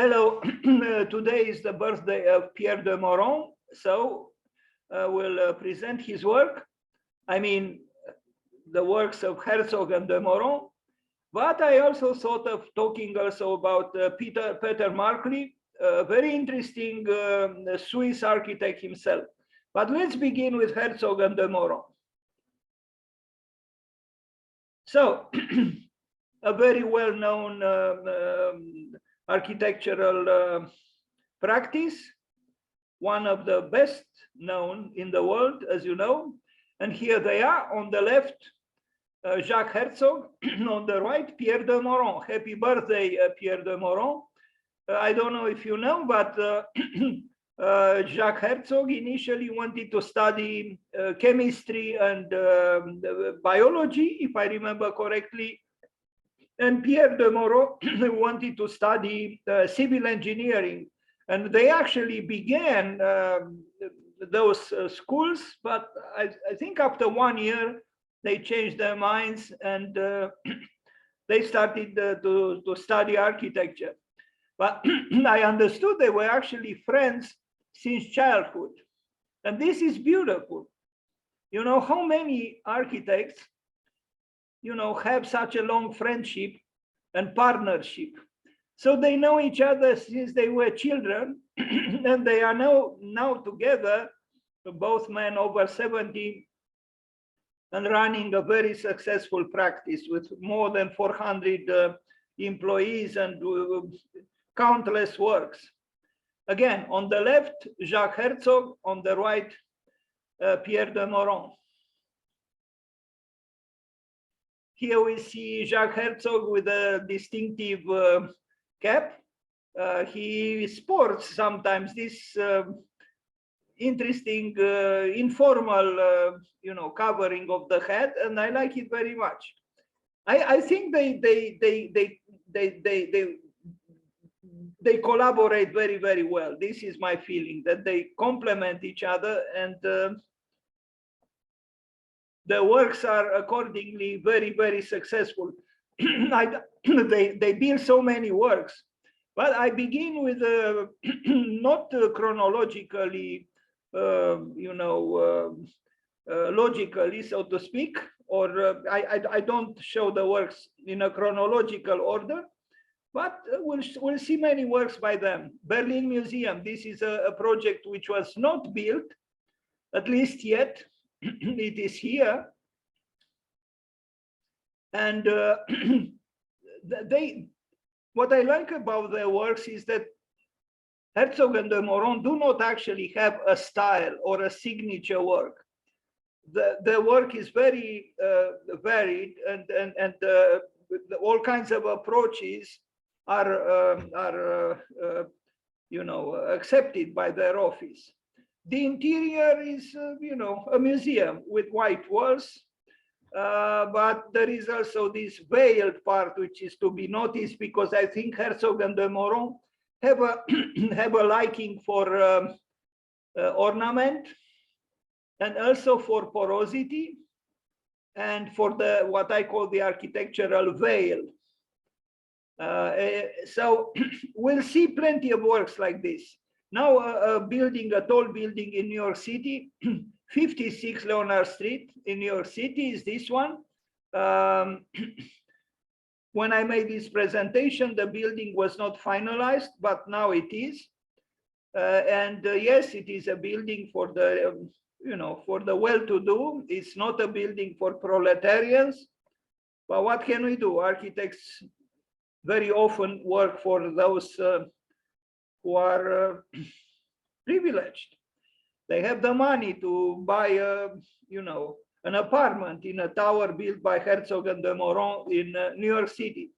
Hello, today is the birthday of Pierre de Meuron, so we'll present his work. I mean, the works of Herzog and de Meuron, but I also thought of talking also about Peter Markley, a very interesting Swiss architect himself. But let's begin with Herzog and de Meuron. So, a very well-known architectural practice, one of the best known in the world, as you know. And here they are on the left, Jacques Herzog, on the right, Pierre de Meuron. Happy birthday, Pierre de Meuron. I don't know if you know, but Jacques Herzog initially wanted to study chemistry and biology, if I remember correctly. And Pierre de Meuron wanted to study civil engineering. And they actually began those schools, but I think after 1 year, they changed their minds and they started to study architecture. But I understood they were actually friends since childhood. And this is beautiful. You know, how many architects have such a long friendship and partnership. So they know each other since they were children, and they are now together, both men over 70, and running a very successful practice with more than 400 employees and countless works. Again, on the left, Jacques Herzog, on the right, Pierre de Meuron. Here we see Jacques Herzog with a distinctive cap. He sports sometimes this interesting informal, covering of the head, and I like it very much. I think they collaborate very, very well. This is my feeling, that they complement each other, and the works are accordingly very, very successful. They build so many works, but I begin with not chronologically, logically, so to speak, or I don't show the works in a chronological order, but we'll see many works by them. Berlin Museum, this is a project which was not built, at least yet. It is here, and what I like about their works is that Herzog and de Meuron do not actually have a style or a signature work. The work is very varied, and all kinds of approaches are accepted by their office. The interior is, a museum with white walls, but there is also this veiled part which is to be noticed, because I think Herzog and de Meuron have a liking for ornament, and also for porosity, and for what I call the architectural veil. So we'll see plenty of works like this. Now, a tall building in New York City, 56 Leonard Street in New York City is this one. When I made this presentation, the building was not finalized, but now it is. And yes, it is a building for the, for the well-to-do. It's not a building for proletarians. But what can we do? Architects very often work for those who are privileged. They have the money to buy an apartment in a tower built by Herzog and de Meuron in New York City.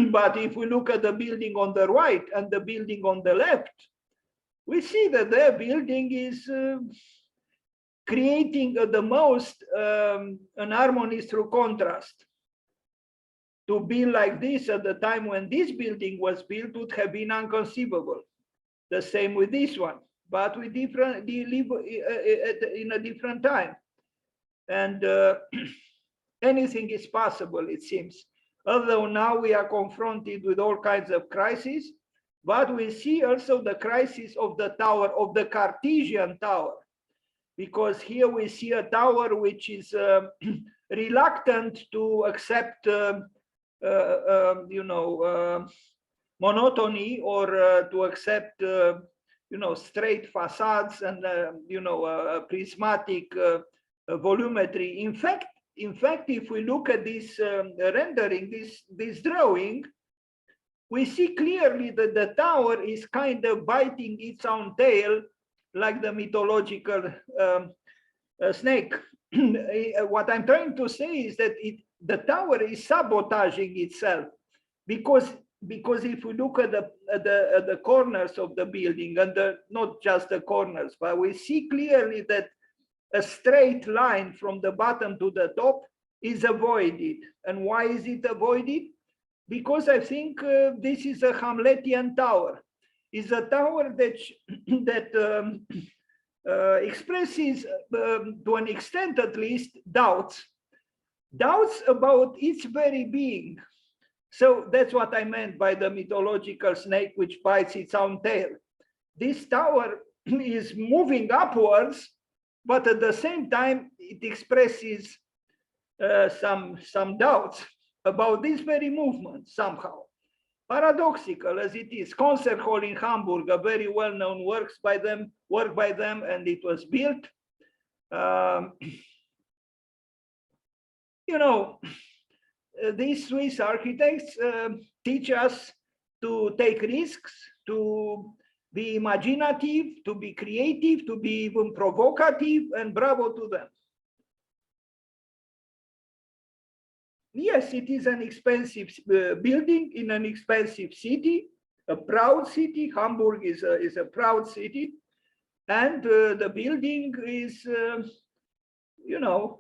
But if we look at the building on the right and the building on the left, we see that their building is creating the most an harmony through contrast. To build like this at the time when this building was built would have been inconceivable. The same with this one, but we live in a different time. And anything is possible, it seems. although now we are confronted with all kinds of crises, but we see also the crisis of the tower, of the Cartesian tower, because here we see a tower which is reluctant to accept, monotony, or to accept, straight facades and, prismatic volumetry. In fact, if we look at this rendering, this drawing, we see clearly that the tower is kind of biting its own tail, like the mythological snake. What I'm trying to say is that the tower is sabotaging itself, because if we look at the corners of the building, and not just the corners, but we see clearly that a straight line from the bottom to the top is avoided. And why is it avoided? Because I think this is a Hamletian tower. It's a tower that expresses, to an extent at least, doubts about its very being. So that's what I meant by the mythological snake which bites its own tail. This tower is moving upwards, but at the same time, it expresses some doubts about this very movement somehow. Paradoxical as it is. Concert hall in Hamburg, a very well-known work by them, and it was built. These Swiss architects teach us to take risks, to be imaginative, to be creative, to be even provocative, and bravo to them. Yes, it is an expensive building in an expensive city, a proud city. Hamburg is a proud city, and the building is,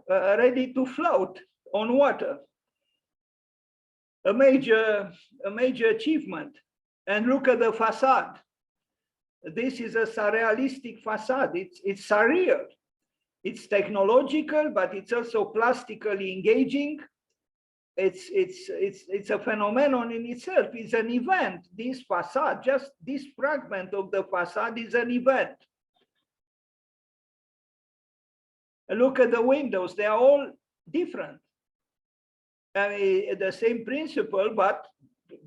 ready to float on water. A major achievement. And look at the facade. This is a surrealistic facade. It's surreal. It's technological, but it's also plastically engaging. It's a phenomenon in itself. It's an event. This facade, just this fragment of the facade, is an event. Look at the windows. They are all different. I mean, the same principle, but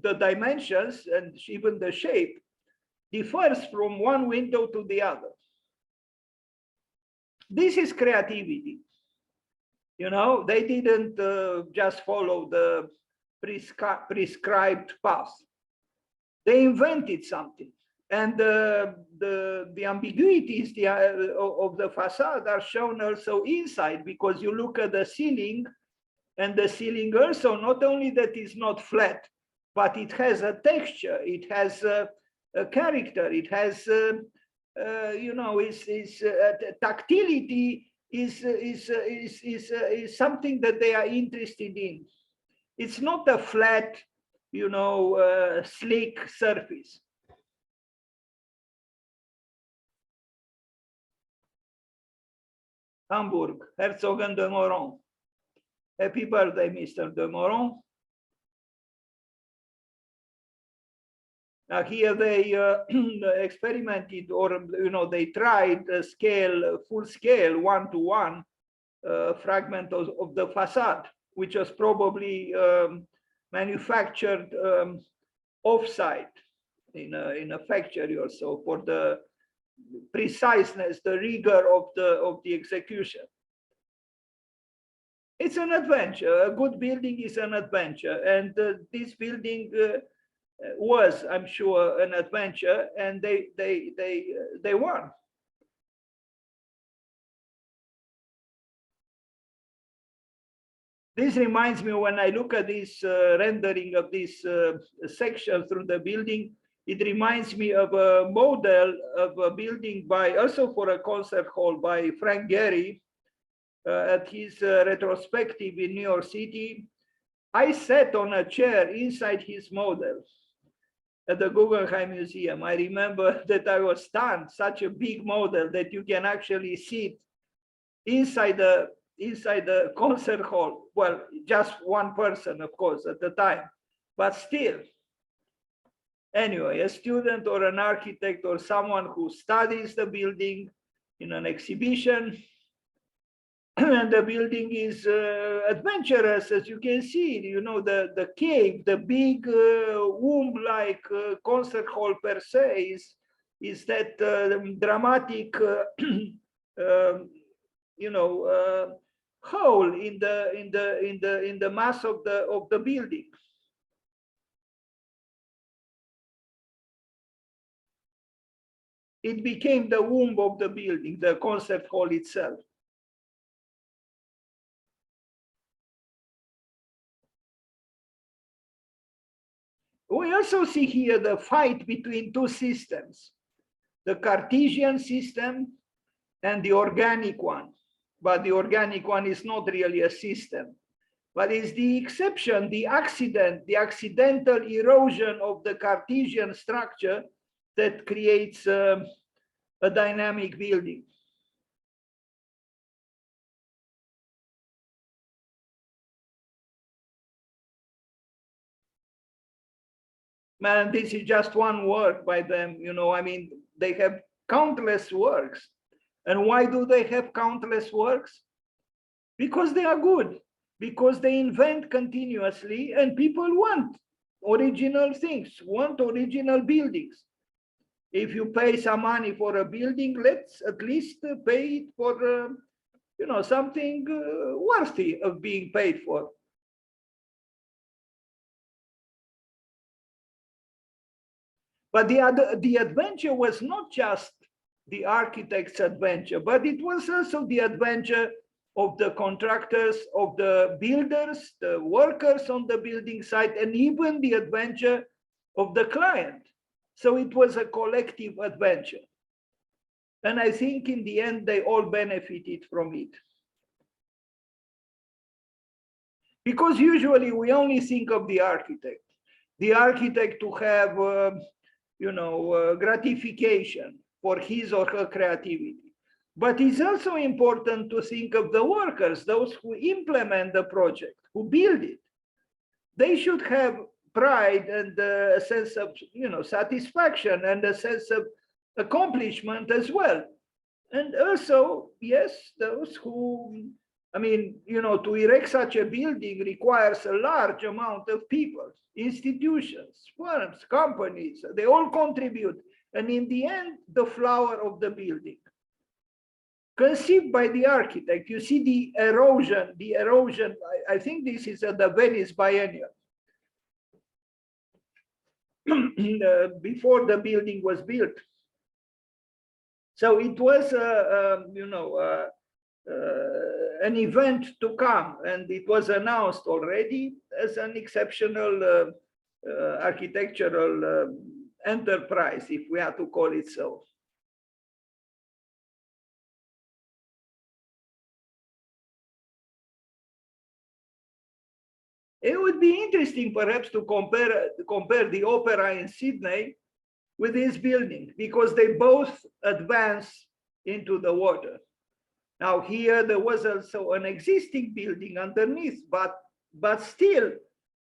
the dimensions and even the shape differs from one window to the other. This is creativity. They didn't just follow the prescribed path. They invented something. And the ambiguities of the facade are shown also inside, because you look at the ceiling, and the ceiling also, not only that is not flat, but it has a texture, it has a character, it has, tactility is something that they are interested in. It's not a flat, slick surface. Hamburg, Herzog and de Meuron. Happy birthday, Mr. de Meuron. Now here they experimented, or they tried a scale, full scale, 1-to-1 fragment of the facade, which was probably manufactured off-site in a factory also, for the preciseness, the rigor of the execution. It's an adventure. A good building is an adventure, and this building was, I'm sure, an adventure, and they won. This reminds me, when I look at this rendering of this section through the building, it reminds me of a model of a building also for a concert hall, by Frank Gehry at his retrospective in New York City. I sat on a chair inside his model at the Guggenheim Museum. I remember that I was stunned, such a big model that you can actually sit inside the concert hall. well, just one person, of course, at the time, but still. Anyway, a student or an architect or someone who studies the building in an exhibition, and the building is adventurous, as you can see, you know, the cave, the big womb-like concert hall per se is that dramatic, you know, hole in the mass of the building. It became the womb of the building, the concert hall itself. We also see here the fight between two systems, the Cartesian system and the organic one. But the organic one is not really a system, but is the exception, the accident, the accidental erosion of the Cartesian structure that creates a dynamic building. Man, this is just one work by them, you know, I mean, they have countless works. And why do they have countless works? Because they are good, because they invent continuously, and people want original things, want original buildings. If you pay some money for a building, let's at least pay it for, you know, something worthy of being paid for. But the adventure was not just the architect's adventure, but it was also the adventure of the contractors, of the builders, the workers on the building site, and even the adventure of the client. So it was a collective adventure. And I think in the end, they all benefited from it. Because usually we only think of the architect to have, you know, gratification for his or her creativity. But it's also important to think of the workers, those who implement the project, who build it. They should have pride and a sense of, you know, satisfaction and a sense of accomplishment as well. And also, yes, those who, I mean, you know, to erect such a building requires a large amount of people, institutions, firms, companies, they all contribute. And in the end, the flower of the building, conceived by the architect. You see the erosion, I think this is at the Venice Biennial. Before the building was built. So it was, you know, an event to come, and it was announced already as an exceptional architectural enterprise, if we have to call it so. It would be interesting perhaps to compare the opera in Sydney with this building, because they both advance into the water. Now here there was also an existing building underneath, but still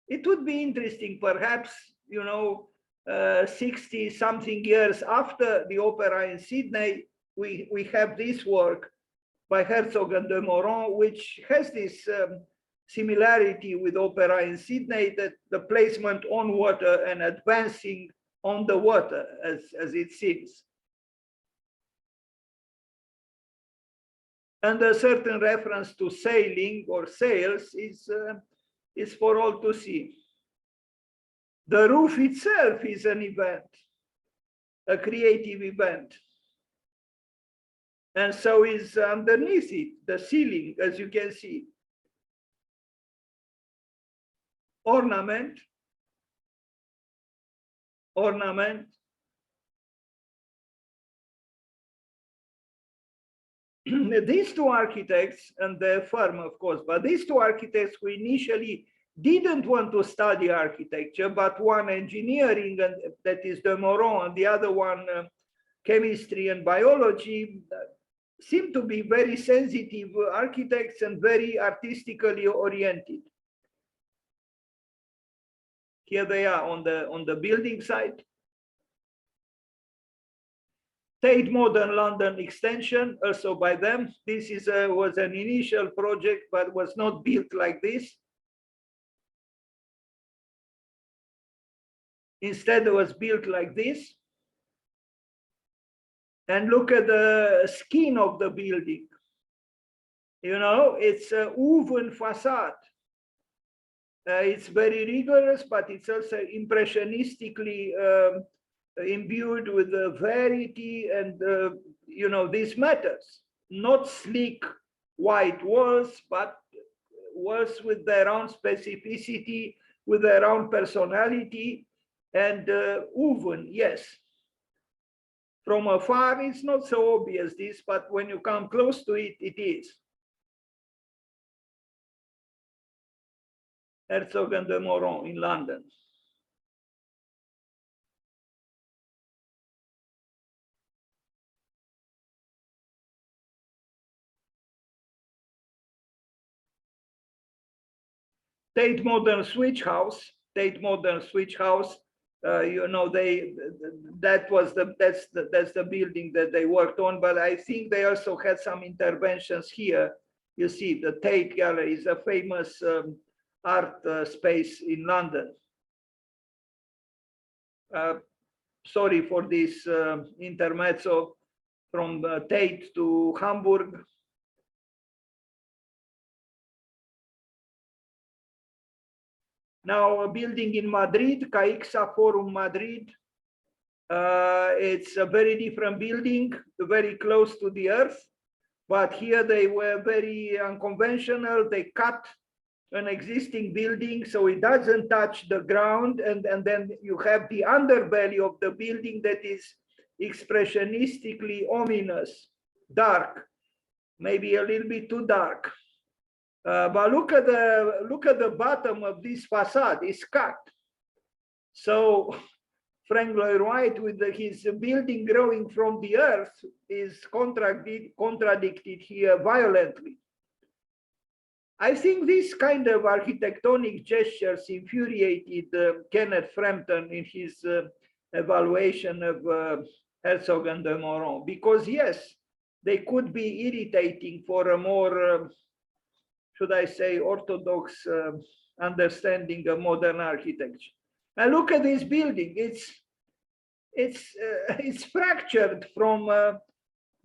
it would be interesting perhaps, you know, 60 something years after the opera in Sydney, we have this work by Herzog and de Meuron, which has this similarity with opera in Sydney, that the placement on water and advancing on the water, as it seems. And a certain reference to sailing or sails is for all to see. The roof itself is an event, a creative event. And so is underneath it, the ceiling, as you can see. Ornament, ornament. These two architects and their firm, of course, but these two architects who initially didn't want to study architecture, but one engineering, and that is de Meuron, and the other one chemistry and biology, seem to be very sensitive architects and very artistically oriented. Here they are on the building site. Tate Modern London extension, also by them. This was an initial project, but was not built like this. Instead, it was built like this. And look at the skin of the building. You know, it's a woven facade. It's very rigorous, but it's also impressionistically imbued with the variety and, you know, this matters. Not sleek white walls, but walls with their own specificity, with their own personality, and woven, yes. From afar, it's not so obvious this, but when you come close to it, it is. Herzog and de Meuron in London. Tate Modern Switch House, Tate Modern Switch House. You know, that's the building that they worked on, but I think they also had some interventions here. You see, the Tate Gallery is a famous art space in London. Sorry for this intermezzo from Tate to Hamburg. Now a building in Madrid, Caixa Forum Madrid. It's a very different building, very close to the earth, but here they were very unconventional. They cut an existing building so it doesn't touch the ground, and then you have the underbelly of the building that is expressionistically ominous, dark, maybe a little bit too dark. But look at the bottom of this facade, it's cut. So Frank Lloyd Wright, with his building growing from the earth, is contradicted here violently. I think this kind of architectonic gestures infuriated Kenneth Frampton in his evaluation of Herzog and de Meuron, because yes, they could be irritating for a more should I say, orthodox understanding of modern architecture. And look at this building. It's fractured from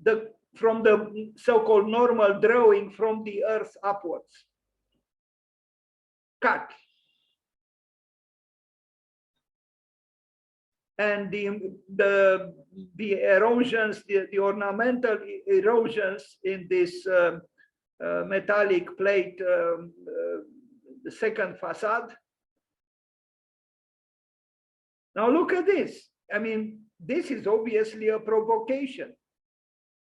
the so-called normal drawing from the earth upwards. Cut. And the erosions, the ornamental erosions in this metallic plate, the second facade. Now look at this. I mean, this is obviously a provocation.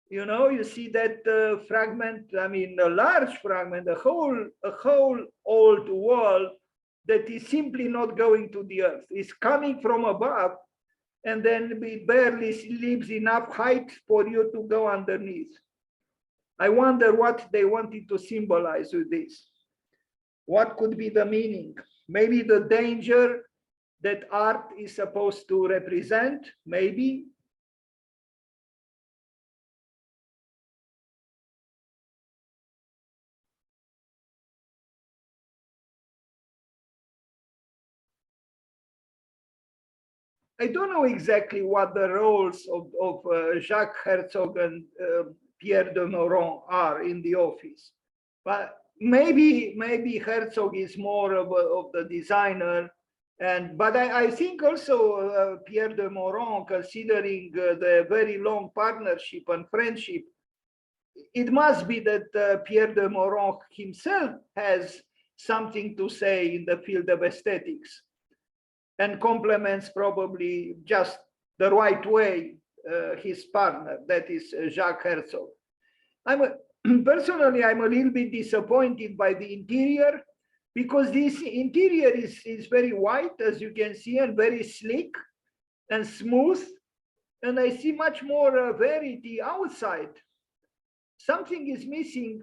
You know, you see that fragment, I mean, a large fragment, a whole old wall that is simply not going to the earth. It's coming from above, and then it barely leaves enough height for you to go underneath. I wonder what they wanted to symbolize with this. What could be the meaning? Maybe the danger that art is supposed to represent, maybe. I don't know exactly what the roles of Jacques Herzog and Pierre de Meuron are in the office, but maybe Herzog is more of the designer, but I think also Pierre de Meuron, considering the very long partnership and friendship, it must be that Pierre de Meuron himself has something to say in the field of aesthetics, and complements probably just the right way his partner, that is Jacques Herzog. Personally, I'm a little bit disappointed by the interior, because this interior is very white, as you can see, and very sleek and smooth. And I see much more variety outside. something is missing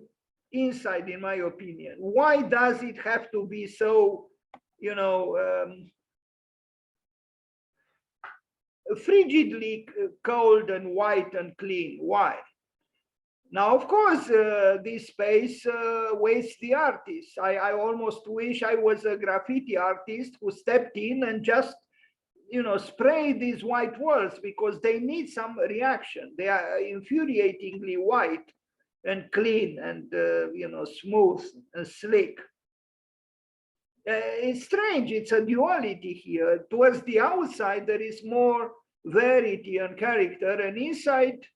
inside, in my opinion. Why does it have to be so, you know, frigidly cold and white and clean? Why? Now, of course, this space wastes the artist. I almost wish I was a graffiti artist who stepped in and just, you know, spray these white walls, because they need some reaction. They are infuriatingly white and clean and, you know, smooth and slick. It's strange. It's a duality here. Towards the outside, there is more variety and character, and inside,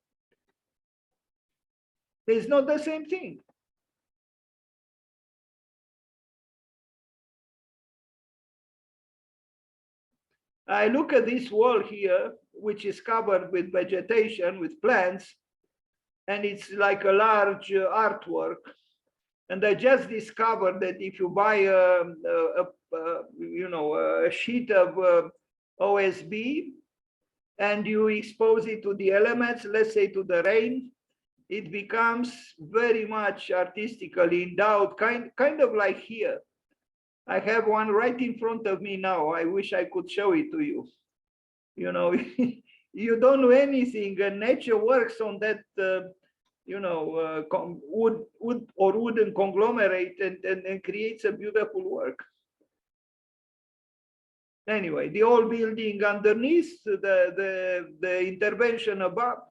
it's not the same thing. I look at this wall here, which is covered with vegetation, with plants, and it's like a large artwork. And I just discovered that if you buy a sheet of OSB and you expose it to the elements, let's say to the rain, it becomes very much artistically endowed, kind of like here. I have one right in front of me now. I wish I could show it to you. You know, you don't know anything, and nature works on that, wood or wooden conglomerate, and creates a beautiful work. Anyway, the old building underneath, the intervention above,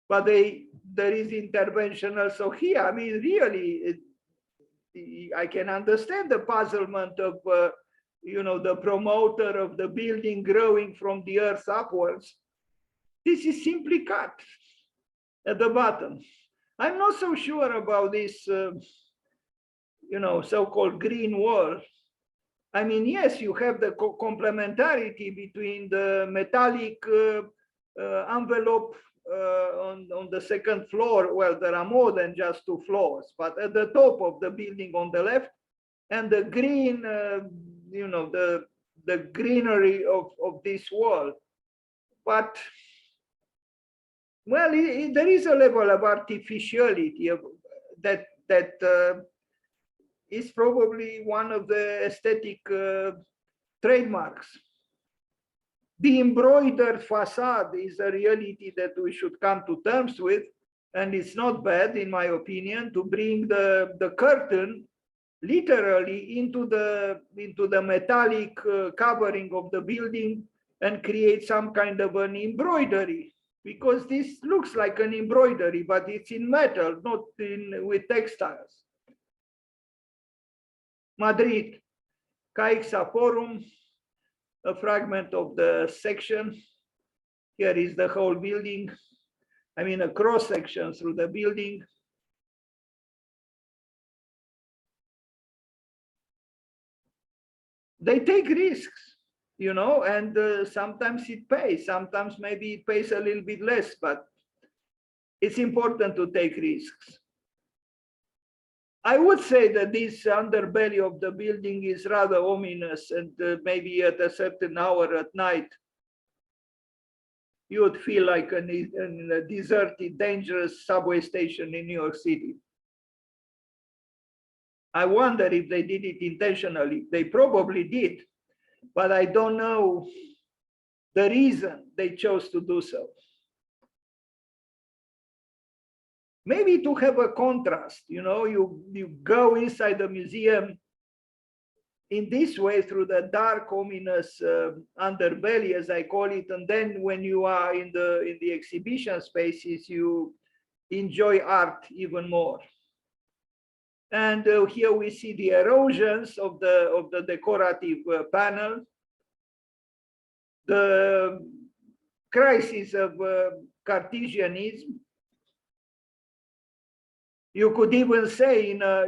but there is intervention also here. I mean, really, I can understand the puzzlement of, the promoter of the building growing from the earth upwards. This is simply cut at the bottom. I'm not so sure about this, so-called green wall. I mean, yes, you have the complementarity between the metallic envelope on the second floor. Well, there are more than just 2 floors, but at the top of the building on the left, and the green, the greenery of this wall. But, well, there is a level of artificiality that is probably one of the aesthetic trademarks. The embroidered facade is a reality that we should come to terms with, and it's not bad, in my opinion, to bring the curtain literally into the metallic covering of the building and create some kind of an embroidery, because this looks like an embroidery, but it's in metal, not with textiles. Madrid, Caixa Forum, a fragment of the section. Here is the whole building. I mean, a cross section through the building. They take risks, and sometimes it pays. Sometimes maybe it pays a little bit less, but it's important to take risks. I would say that this underbelly of the building is rather ominous, and maybe at a certain hour at night, you would feel like in a deserted, dangerous subway station in New York City. I wonder if they did it intentionally. They probably did, but I don't know the reason they chose to do so. Maybe to have a contrast, you go inside the museum in this way through the dark, ominous underbelly, as I call it, and then when you are in the exhibition spaces, you enjoy art even more. And here we see the erosions of the decorative panel, the crisis of Cartesianism. You could even say in a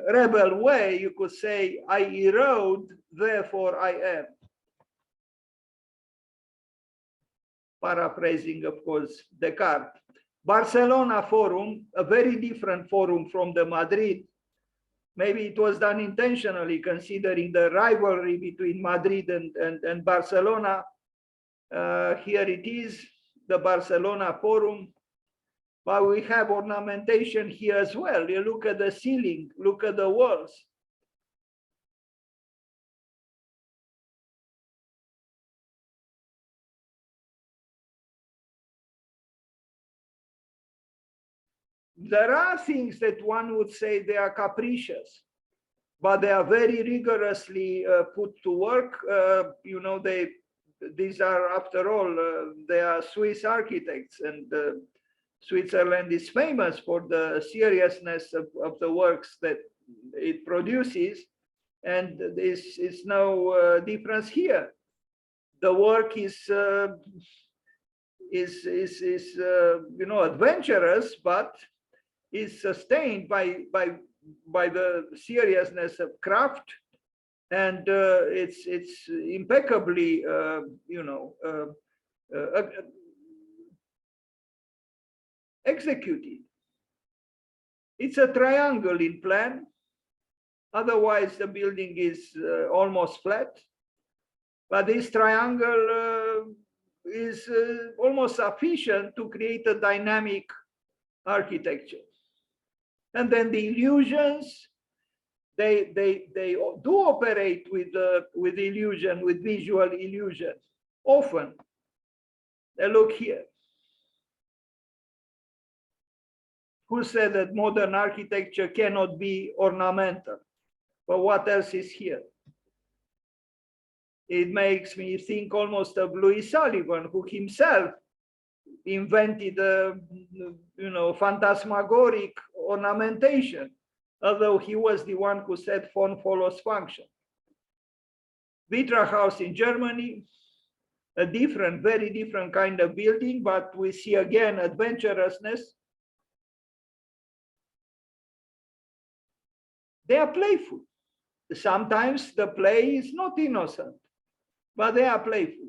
rebel way, you could say, I erode, therefore I am. Paraphrasing, of course, Descartes. Barcelona Forum, a very different forum from the Madrid. Maybe it was done intentionally, considering the rivalry between Madrid and Barcelona. Here it is. the Barcelona Forum. But we have ornamentation here as well. You look at the ceiling, look at the walls. There are things that one would say they are capricious, but they are very rigorously put to work. You know, these are, after all, they are Swiss architects, and Switzerland is famous for the seriousness of the works that it produces, and this is no difference here. The work is you know, adventurous, but is sustained by the seriousness of craft, and it's impeccably you know, executed. It's a triangle in plan, otherwise the building is almost flat, but this triangle is almost sufficient to create a dynamic architecture. And then the illusions, they do operate with illusion, with visual illusion. Often, look here. Who said that modern architecture cannot be ornamental? But what else is here? It makes me think almost of Louis Sullivan, who himself invented you know, phantasmagoric ornamentation, although he was the one who said form follows function. Vitra House in Germany, a different, very different kind of building, but we see again adventurousness. They are playful. Sometimes the play is not innocent, but they are playful.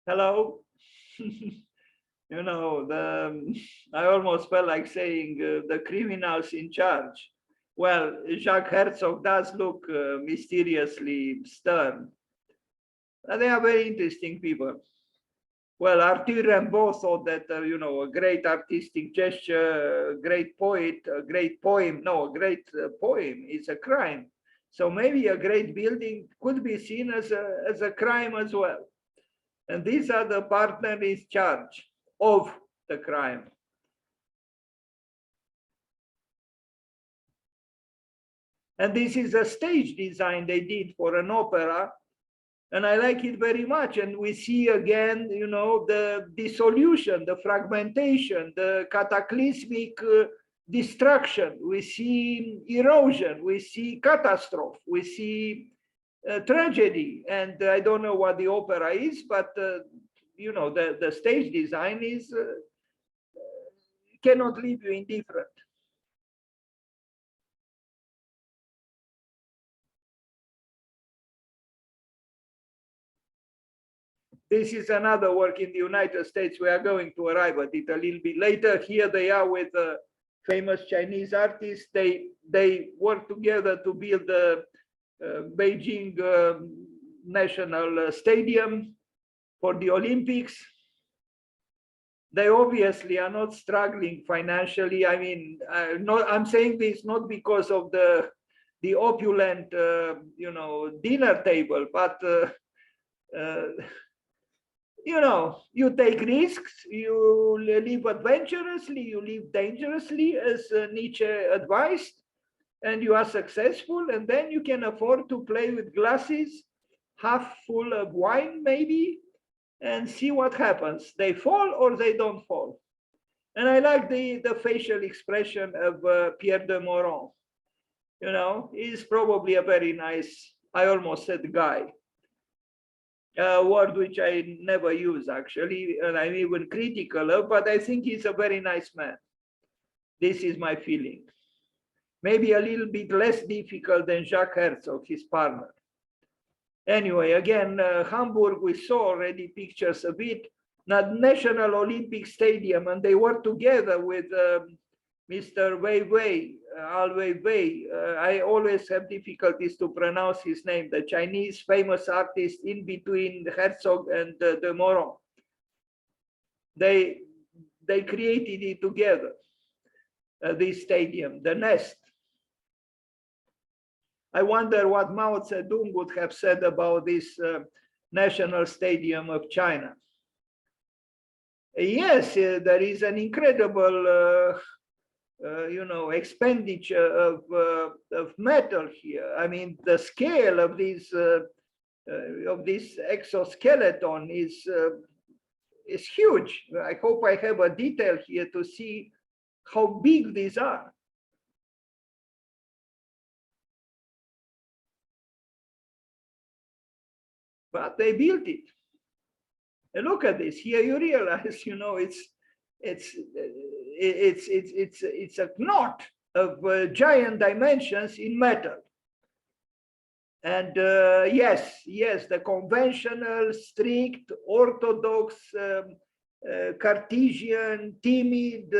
Hello. You know, I almost felt like saying the criminals in charge. Well, Jacques Herzog does look mysteriously stern. They are very interesting people. Well, Arthur Rimbaud thought that, you know, a great artistic gesture, a great poet, a great poem, no, a great poem is a crime. So maybe a great building could be seen as a crime as well. And these are the partners in charge of the crime. And this is a stage design they did for an opera. And I like it very much. And we see again, you know, the dissolution, the fragmentation, the cataclysmic destruction. We see erosion, we see catastrophe, we see tragedy. And I don't know what the opera is, but you know, the stage design is cannot leave you indifferent. This is another work in the United States. We are going to arrive at it a little bit later. Here they are with famous Chinese artists. They work together to build the Beijing National Stadium for the Olympics. They obviously are not struggling financially. I mean, I'm saying this not because of the opulent, you know, dinner table, but you know, you take risks, you live adventurously, you live dangerously, as Nietzsche advised, and you are successful, and then you can afford to play with glasses half full of wine, maybe, and see what happens. They fall or they don't fall. And I like the facial expression of Pierre de Meuron. You know, he's probably a very nice, I almost said guy, a word which I never use actually, and I'm even critical of, but I think he's a very nice man. This is my feeling. Maybe a little bit less difficult than Jacques Herzog, his partner. Anyway, again, Hamburg, we saw already pictures of it, not National Olympic Stadium, and they worked together with Mr. Wei Wei, Al Wei Wei. I always have difficulties to pronounce his name, the Chinese famous artist in between Herzog and de Meuron. They created it together, this stadium, the nest. I wonder what Mao Zedong would have said about this national stadium of China. Yes, there is an incredible you know, expenditure of metal here. I mean, the scale of this exoskeleton is huge. I hope I have a detail here to see how big these are. But they built it. And look at this. Here you realize, you know, it's a knot of giant dimensions in metal. And yes, the conventional, strict, orthodox, Cartesian, timid,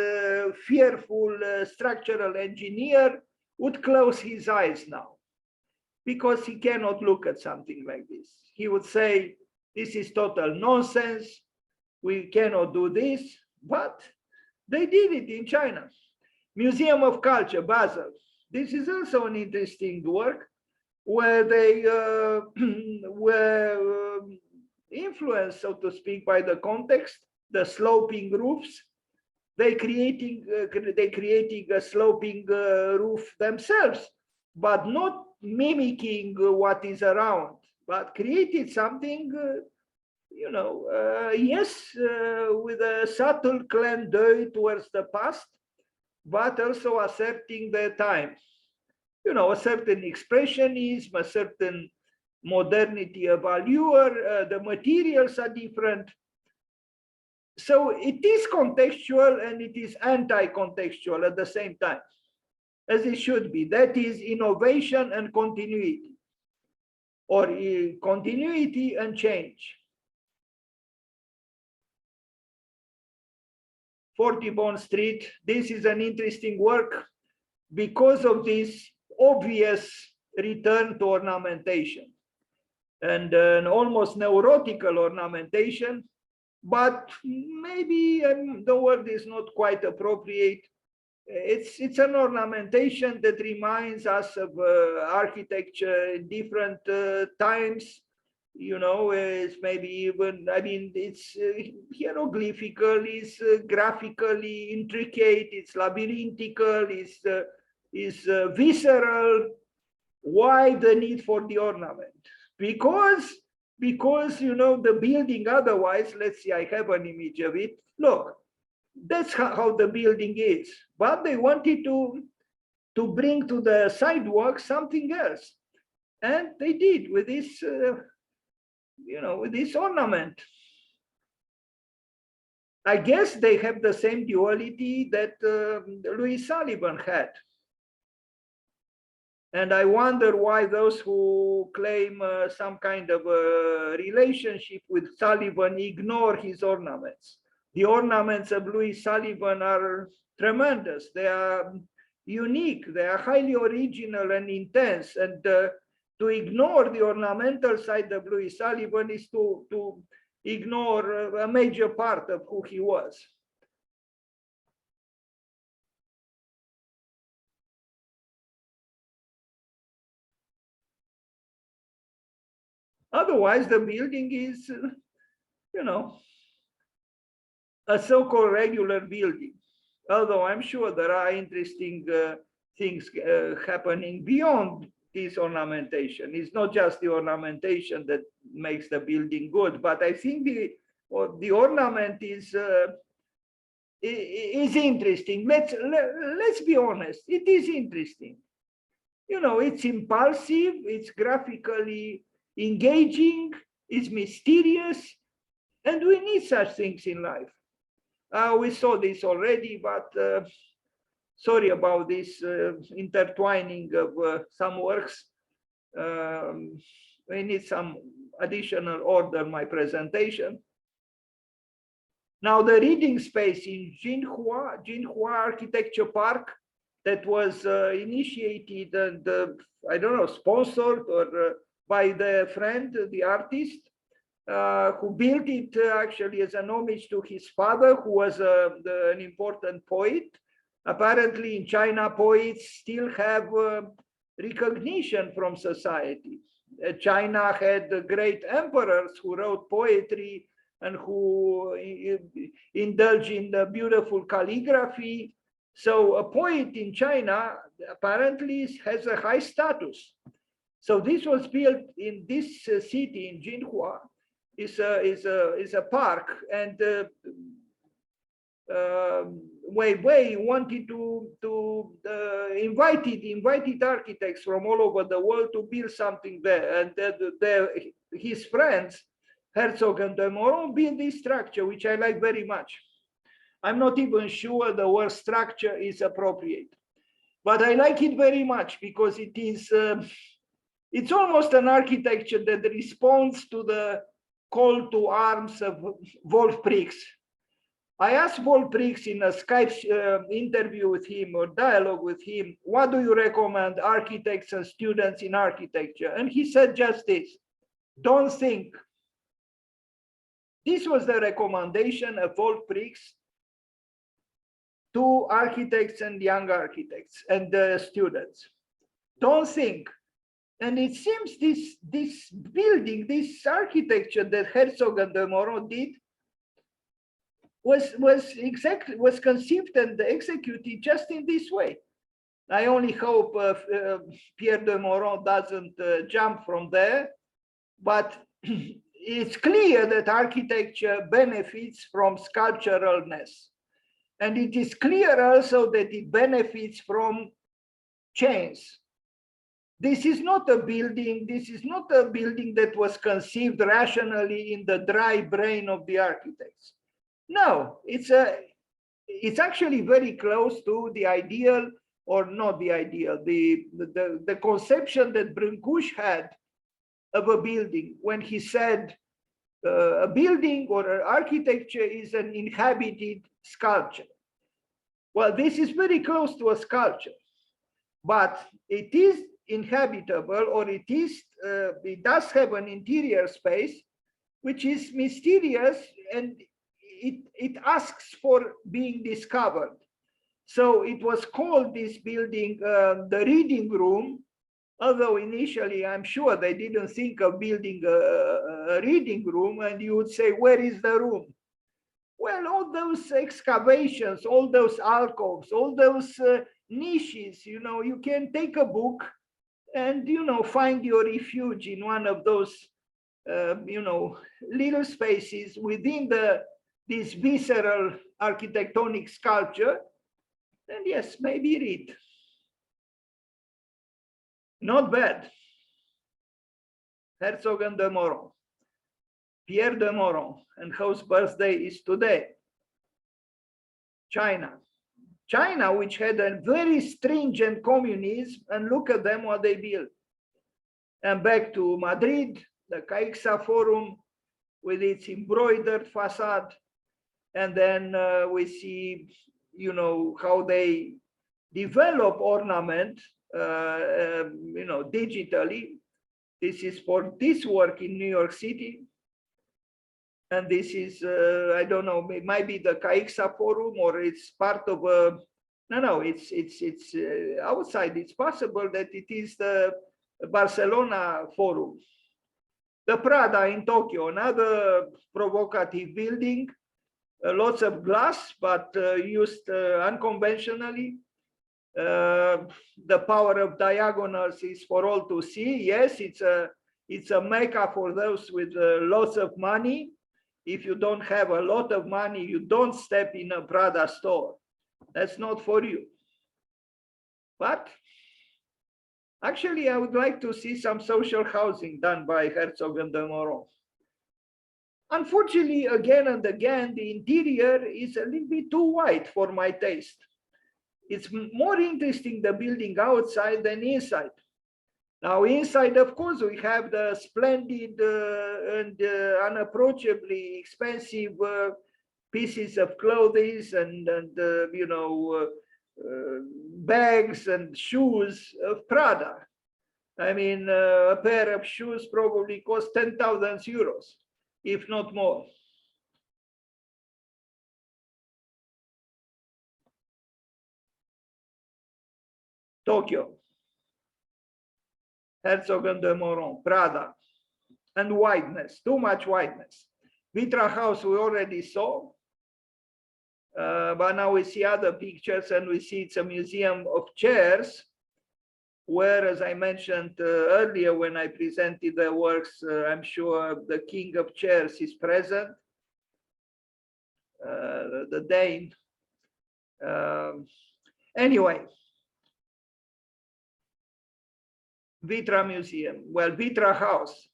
fearful structural engineer would close his eyes now, because he cannot look at something like this. He would say, this is total nonsense. We cannot do this, but they did it in China. Museum of Culture, Basel. This is also an interesting work where they were influenced, so to speak, by the context, the sloping roofs. They creating a sloping roof themselves, but not mimicking what is around, but created something, you know, yes, with a subtle clin d'oeil towards the past, but also asserting the times. You know, a certain expressionism, a certain modernity of allure, the materials are different. So it is contextual and it is anti-contextual at the same time, as it should be. That is innovation and continuity, or continuity and change. 40 Bond Street, this is an interesting work because of this obvious return to ornamentation, and an almost neurotical ornamentation, but maybe the word is not quite appropriate. It's an ornamentation that reminds us of architecture in different times. You know, it's maybe even, I mean, it's hieroglyphical, it's graphically intricate, it's labyrinthical, it's visceral. Why the need for the ornament? Because, you know, the building otherwise, let's see, I have an image of it. Look, that's how the building is. But they wanted to bring to the sidewalk something else. And they did with this, you know, with this ornament. I guess they have the same duality that Louis Sullivan had. And I wonder why those who claim some kind of a relationship with Sullivan ignore his ornaments. The ornaments of Louis Sullivan are tremendous. They are unique. They are highly original and intense. And to ignore the ornamental side of Louis Sullivan is to ignore a major part of who he was. Otherwise, the building is, you know, a so-called regular building. Although I'm sure there are interesting things happening beyond this ornamentation. It's not just the ornamentation that makes the building good, but I think the ornament is is interesting. Let's be honest, it is interesting. You know, it's impulsive, it's graphically engaging, it's mysterious, and we need such things in life. We saw this already, but sorry about this intertwining of some works. We need some additional order in my presentation. Now, the reading space in Jinhua Architecture Park that was initiated and, I don't know, sponsored or by the friend, the artist, who built it actually as an homage to his father, who was an important poet. Apparently in China, poets still have recognition from society. China had great emperors who wrote poetry and who indulge in the beautiful calligraphy. So a poet in China apparently has a high status. So this was built in this city in Jinhua. Is a park, and Wei wanted to invited architects from all over the world to build something there, and his friends Herzog and Meuron built this structure, which I like very much. I'm not even sure the word structure is appropriate, but I like it very much because it is it's almost an architecture that responds to the call to arms of Wolf Prix. I asked Wolf Prix in a Skype interview with him or dialogue with him, what do you recommend architects and students in architecture? And he said just this, don't think. This was the recommendation of Wolf Prix to architects and young architects and students. Don't think. And it seems this building, this architecture that Herzog and Meuron did was conceived and executed just in this way. I only hope Pierre de Meuron doesn't jump from there, but it's clear that architecture benefits from sculpturalness. And it is clear also that it benefits from chains. This is not a building that was conceived rationally in the dry brain of the architects. No, it's actually very close to the ideal, or not the ideal, the conception that Brancusi had of a building when he said a building or an architecture is an inhabited sculpture. Well, this is very close to a sculpture, but it is inhabitable, or it does have an interior space which is mysterious, and it asks for being discovered. So it was called, this building, the reading room, although initially I'm sure they didn't think of building a reading room, and you would say, where is the room? Well, all those excavations, all those alcoves, all those niches, you know, you can take a book and, you know, find your refuge in one of those, you know, little spaces within this visceral architectonic sculpture. And yes, maybe read. Not bad. Herzog and de Meuron. Pierre de Meuron, and whose birthday is today. China. China, which had a very stringent communism, and look at them what they built. And back to Madrid, the Caixa Forum with its embroidered facade. And then we see, you know, how they develop ornament, you know, digitally. This is for this work in New York City. And this is, I don't know, it might be the Caixa Forum, or it's part of a, no, it's outside. It's possible that it is the Barcelona Forum. The Prada in Tokyo, another provocative building, lots of glass, but used unconventionally. The power of diagonals is for all to see. Yes, it's a mecca for those with lots of money. if you don't have a lot of money, you don't step in a Prada store. That's not for you. But actually, I would like to see some social housing done by Herzog and de Meuron. Unfortunately, again and again, the interior is a little bit too white for my taste. It's more interesting the building outside than inside. Now, inside, of course, we have the splendid and unapproachably expensive pieces of clothes and you know, bags and shoes of Prada. I mean, a pair of shoes probably cost 10,000 euros, if not more. Tokyo, Herzog and de Meuron, Prada, and wideness, too much wideness. Vitra House we already saw, but now we see other pictures and we see it's a museum of chairs, where, as I mentioned earlier when I presented the works, I'm sure the king of chairs is present, the Dane. Anyway, Vitra Museum, well, Vitra House.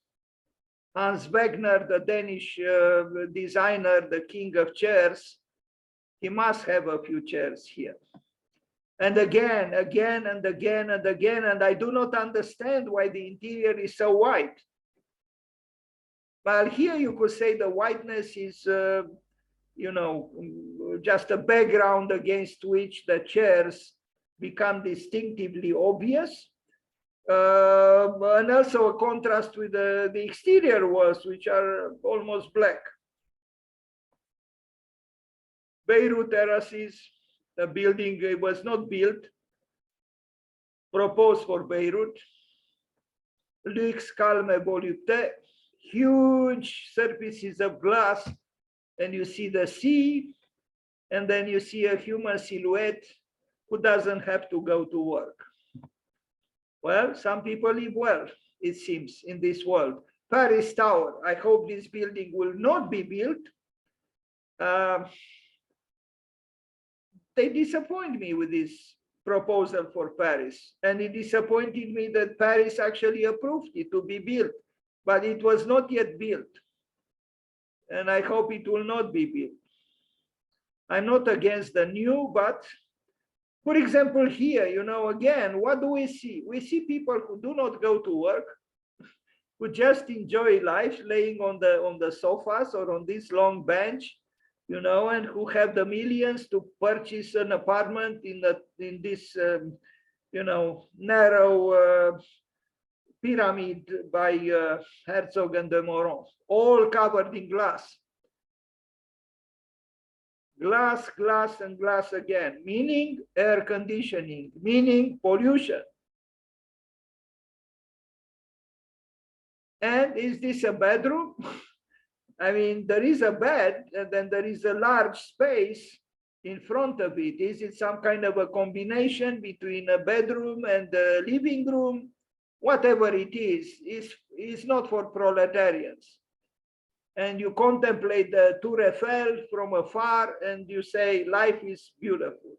Hans Wegner, the Danish designer, the king of chairs, he must have a few chairs here. And again, again, and again, and again, and I do not understand why the interior is so white. Well, here you could say the whiteness is, you know, just a background against which the chairs become distinctively obvious. And also a contrast with the exterior walls, which are almost black. Beirut terraces, the building was not built, proposed for Beirut. Luxe, calme, volupté, huge surfaces of glass, and you see the sea, and then you see a human silhouette who doesn't have to go to work. Well, some people live well, it seems, in this world. Paris Tower, I hope this building will not be built. They disappoint me with this proposal for Paris. And it disappointed me that Paris actually approved it to be built, but it was not yet built. And I hope it will not be built. I'm not against the new, but for example, here, you know, again, what do we see? We see people who do not go to work, who just enjoy life laying on the sofas or on this long bench, you know, and who have the millions to purchase an apartment in this, you know, narrow pyramid by Herzog and de Meuron, all covered in glass. Glass, glass, and glass again, meaning air conditioning, meaning pollution. And is this a bedroom? I mean, there is a bed, and then there is a large space in front of it. Is it some kind of a combination between a bedroom and a living room? Whatever it is not for proletarians. And you contemplate the Tour Eiffel from afar and you say, life is beautiful.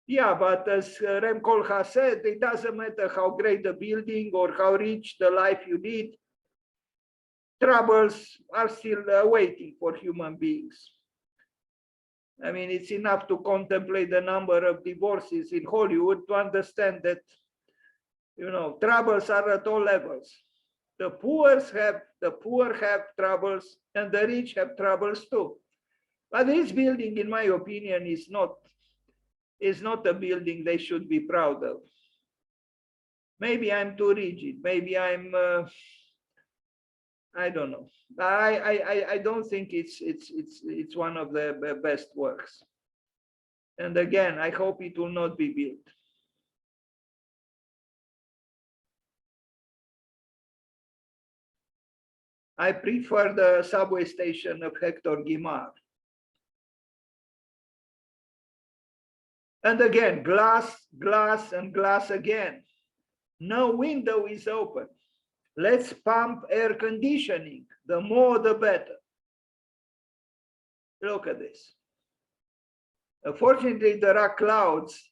Yeah, but as Rem Koolhaas said, it doesn't matter how great the building or how rich the life you lead, troubles are still waiting for human beings. I mean, it's enough to contemplate the number of divorces in Hollywood to understand that, you know, troubles are at all levels. The poor have troubles, and the rich have troubles too. But this building, in my opinion, is not a building they should be proud of. Maybe I'm too rigid. Maybe I'm. I don't know. I don't think it's one of the best works. And again, I hope it will not be built. I prefer the subway station of Hector Guimard. And again, glass, glass, and glass again. No window is open. Let's pump air conditioning. The more, the better. Look at this. Fortunately, there are clouds,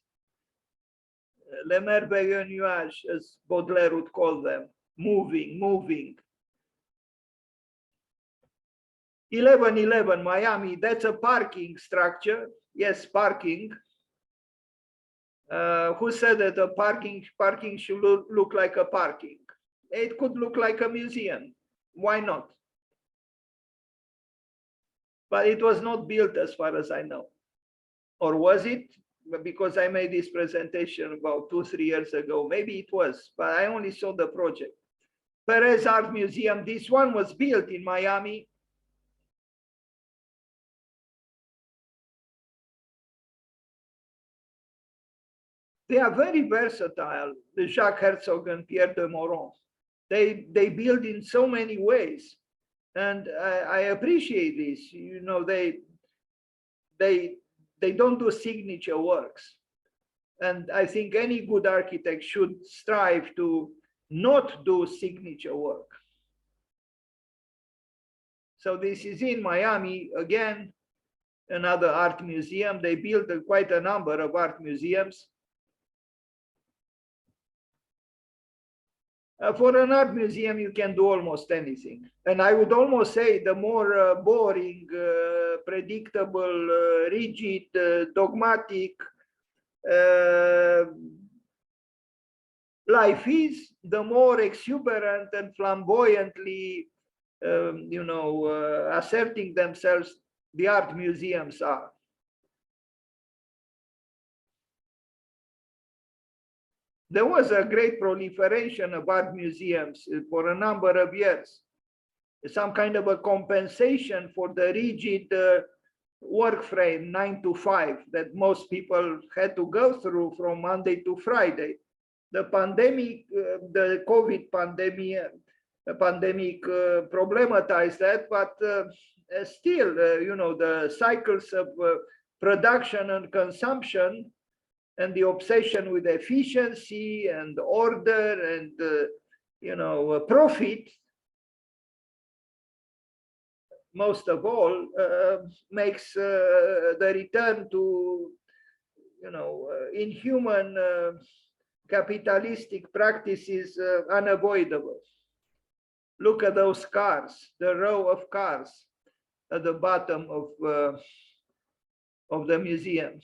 les merveilleux nuages, as Baudelaire would call them, moving. 1111 Miami, that's a parking structure. Yes, parking. Who said that a parking should look like a parking? It could look like a museum. Why not? But it was not built as far as I know. Or was it? Because I made this presentation about 2-3 years ago. Maybe it was, but I only saw the project. Perez Art Museum, this one was built in Miami. They are very versatile, the Jacques Herzog and Pierre de Meuron. They build in so many ways. And I appreciate this. You know, they don't do signature works. And I think any good architect should strive to not do signature work. So this is in Miami, again, another art museum. They built quite a number of art museums. For an art museum, you can do almost anything. And I would almost say the more boring, predictable, rigid, dogmatic life is, the more exuberant and flamboyantly, asserting themselves the art museums are. There was a great proliferation of art museums for a number of years. Some kind of a compensation for the rigid work frame 9 to 5 that most people had to go through from Monday to Friday. The pandemic, the COVID pandemic problematized that, but still, the cycles of production and consumption and the obsession with efficiency and order and profit, most of all, makes the return to inhuman capitalistic practices unavoidable. Look at those cars, the row of cars at the bottom of the museum.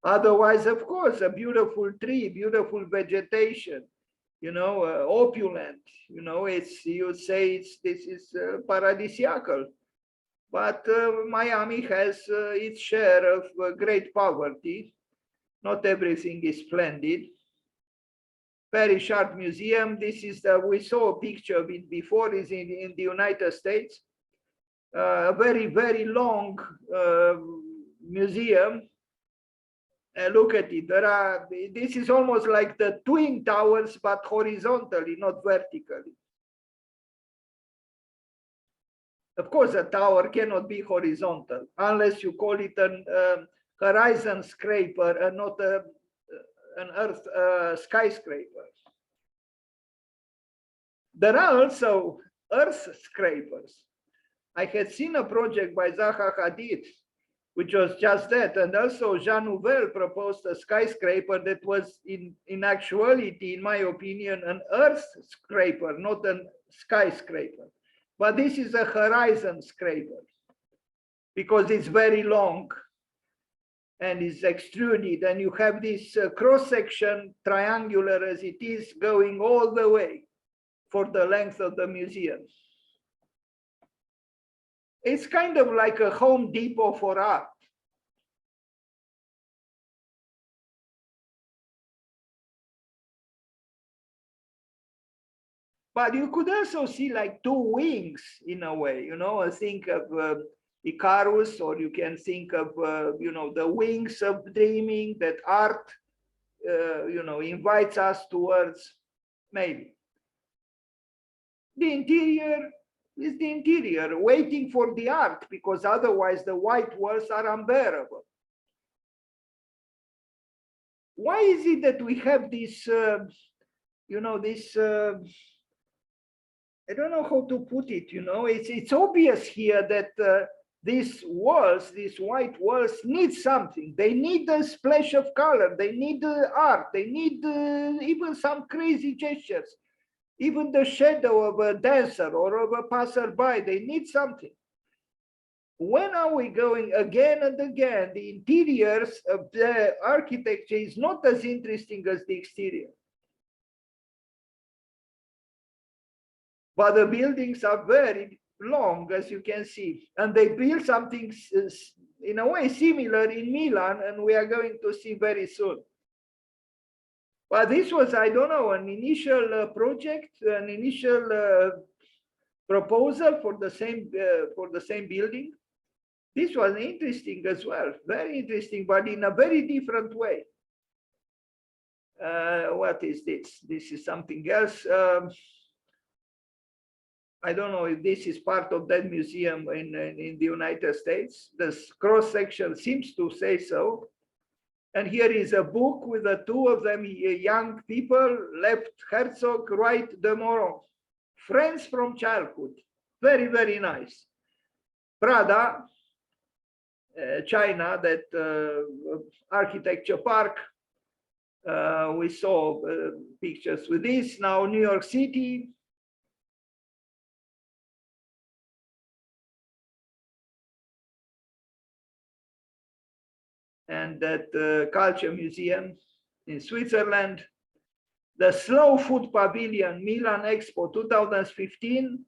Otherwise, of course, a beautiful tree, beautiful vegetation, opulent, you'd say this is paradisiacal. But Miami has its share of great poverty. Not everything is splendid. Parish Art Museum, this is we saw a picture of it before, is in the United States. A very, very long museum. Look at it. This is almost like the Twin Towers, but horizontally, not vertically. Of course, a tower cannot be horizontal unless you call it an horizon scraper and not an earth skyscraper. There are also earth scrapers. I had seen a project by Zaha Hadid, which was just that. And also Jean Nouvel proposed a skyscraper that was in actuality, in my opinion, an earth scraper, not a skyscraper. But this is a horizon scraper because it's very long and is extruded, and you have this cross-section, triangular as it is, going all the way for the length of the museum. It's kind of like a Home Depot for art. But you could also see like two wings in a way, I think of Icarus, or you can think of, the wings of dreaming that art, invites us towards, maybe. The interior is the interior, waiting for the art, because otherwise the white walls are unbearable. Why is it that we have this, I don't know how to put it, it's obvious here that these walls, these white walls, need something. They need a splash of color. They need art. They need even some crazy gestures. Even the shadow of a dancer or of a passerby, they need something. When are we going again and again? The interiors of the architecture is not as interesting as the exterior. But the buildings are very long, as you can see. And they build something in a way similar in Milan, and we are going to see very soon. But this was, I don't know, an initial project, an initial proposal for the same building. This was interesting as well, very interesting, but in a very different way. What is this? This is something else. I don't know if this is part of that museum in the United States. The cross section seems to say so. And here is a book with the two of them, young people, left Herzog, right de Meuron. Friends from childhood. Very, very nice. Prada, China, that architecture park. We saw pictures with this. Now New York City. And that Culture Museum in Switzerland. The Slow Food Pavilion, Milan Expo 2015.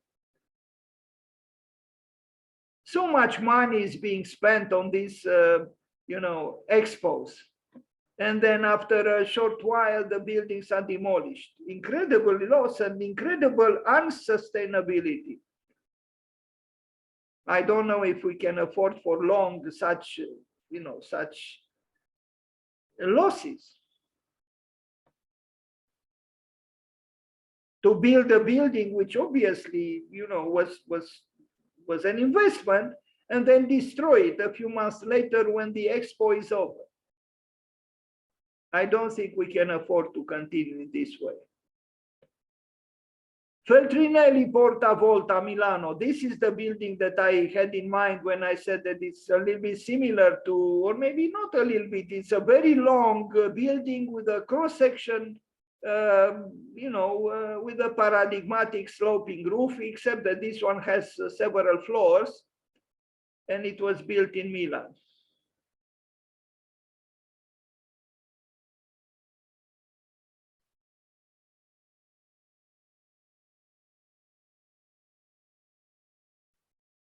So much money is being spent on these, expos. And then after a short while, the buildings are demolished. Incredible loss and incredible unsustainability. I don't know if we can afford for long such such losses. To build a building which obviously, was an investment, and then destroy it a few months later when the expo is over. I don't think we can afford to continue in this way. Feltrinelli Porta Volta, Milano. This is the building that I had in mind when I said that it's a little bit similar to, or maybe not a little bit, it's a very long building with a cross-section, with a paradigmatic sloping roof, except that this one has several floors, and it was built in Milan.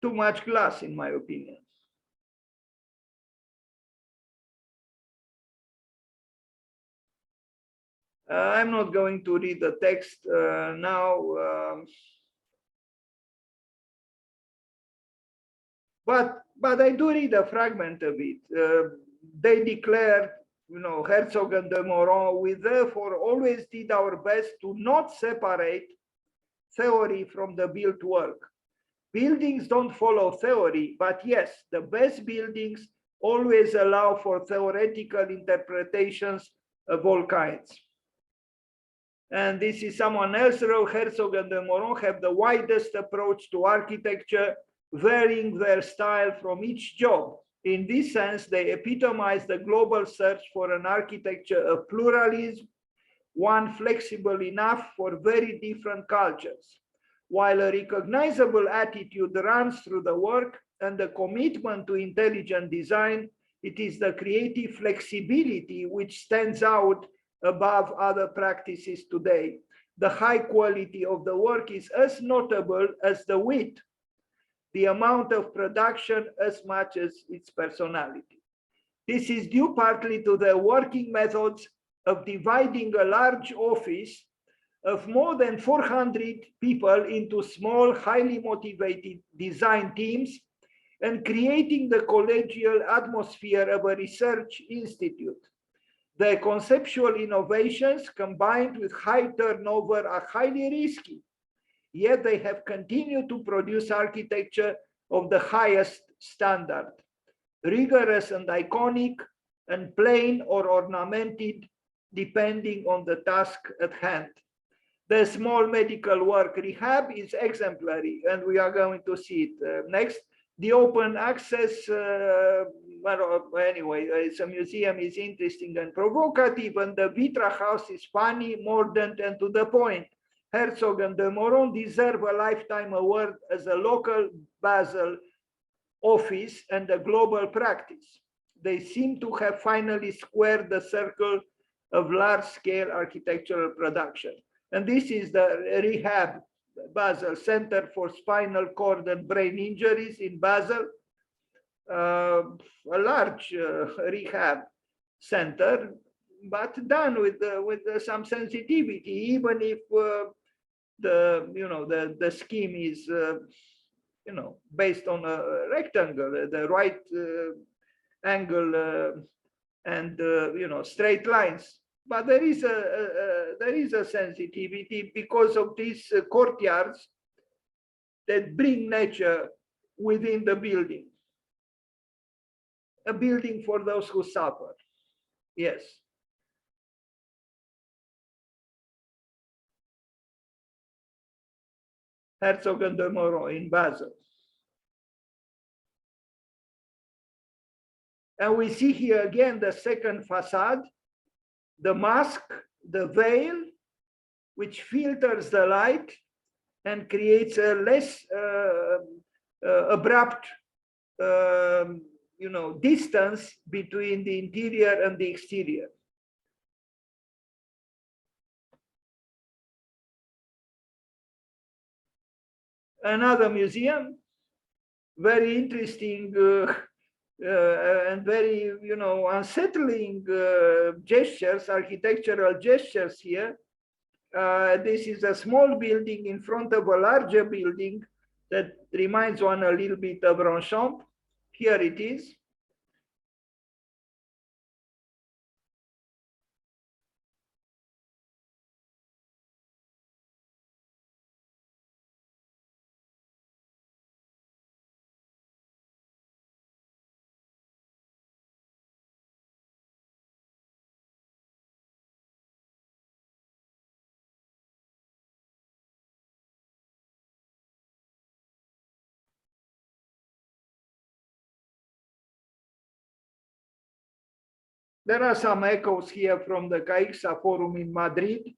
Too much glass, in my opinion. I'm not going to read the text now, but I do read a fragment of it. They declared, Herzog and de Meuron, we therefore always did our best to not separate theory from the built work. Buildings don't follow theory, but yes, the best buildings always allow for theoretical interpretations of all kinds. And this is someone else wrote, Herzog and de Meuron have the widest approach to architecture, varying their style from each job. In this sense, they epitomize the global search for an architecture of pluralism, one flexible enough for very different cultures. While a recognizable attitude runs through the work and the commitment to intelligent design, it is the creative flexibility which stands out above other practices today. The high quality of the work is as notable as the width, the amount of production as much as its personality. This is due partly to the working methods of dividing a large office of more than 400 people into small, highly motivated design teams and creating the collegial atmosphere of a research institute. The conceptual innovations combined with high turnover are highly risky, yet they have continued to produce architecture of the highest standard, rigorous and iconic, and plain or ornamented, depending on the task at hand. The small medical work rehab is exemplary, and we are going to see it next. the open access, well, anyway, it's a museum, is interesting and provocative, and the Vitra house is funny, mordant, and to the point. Herzog and de Meuron deserve a lifetime award as a local Basel office and a global practice. They seem to have finally squared the circle of large-scale architectural production. And this is the rehab Basel Center for Spinal Cord and Brain Injuries in Basel, a large rehab center, but done with some sensitivity, even if the scheme is based on a rectangle, the right angle and straight lines. But there is a sensitivity because of these courtyards that bring nature within the building. A building for those who suffer. Yes. Herzog and de Meuron in Basel. And we see here again the second facade, the mask, the veil, which filters the light and creates a less abrupt distance between the interior and the exterior. Another museum, very interesting and very unsettling gestures, architectural gestures here. This is a small building in front of a larger building that reminds one a little bit of Ronchamp. Here it is. There are some echoes here from the CAIXA forum in Madrid.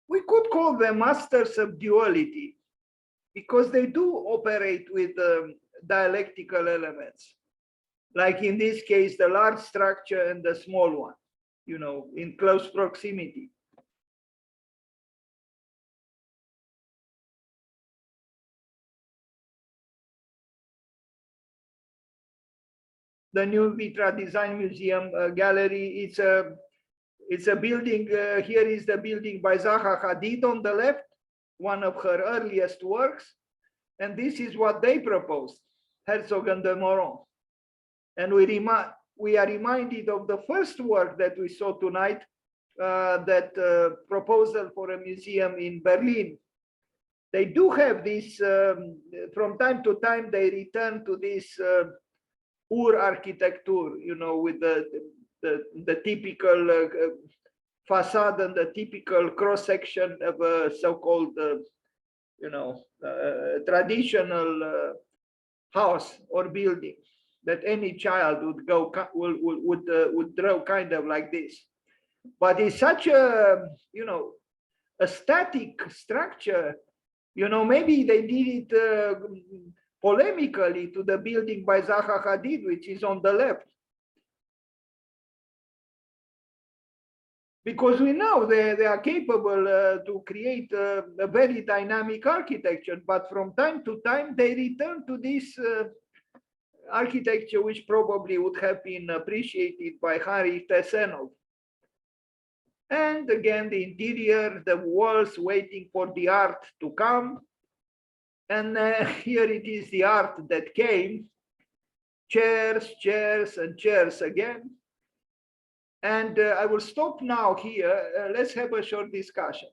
We could call them masters of duality, because they do operate with dialectical elements, like in this case, the large structure and the small one, in close proximity. The new Vitra Design Museum gallery, it's a building, here is the building by Zaha Hadid on the left, one of her earliest works. And this is what they proposed, Herzog and de Meuron. And we are reminded of the first work that we saw tonight, that proposal for a museum in Berlin. They do have this, from time to time, they return to this Ur-architecture, with the typical facade and the typical cross-section of a so-called, traditional house or building that any child would draw kind of like this. But it's such a, a static structure, maybe they did it polemically to the building by Zaha Hadid, which is on the left. Because we know they are capable to create a very dynamic architecture, but from time to time they return to this architecture, which probably would have been appreciated by Henri Tessenov. And again, the interior, the walls waiting for the art to come. And here it is, the art that came. Chairs, chairs, and chairs again. And I will stop now here. Let's have a short discussion.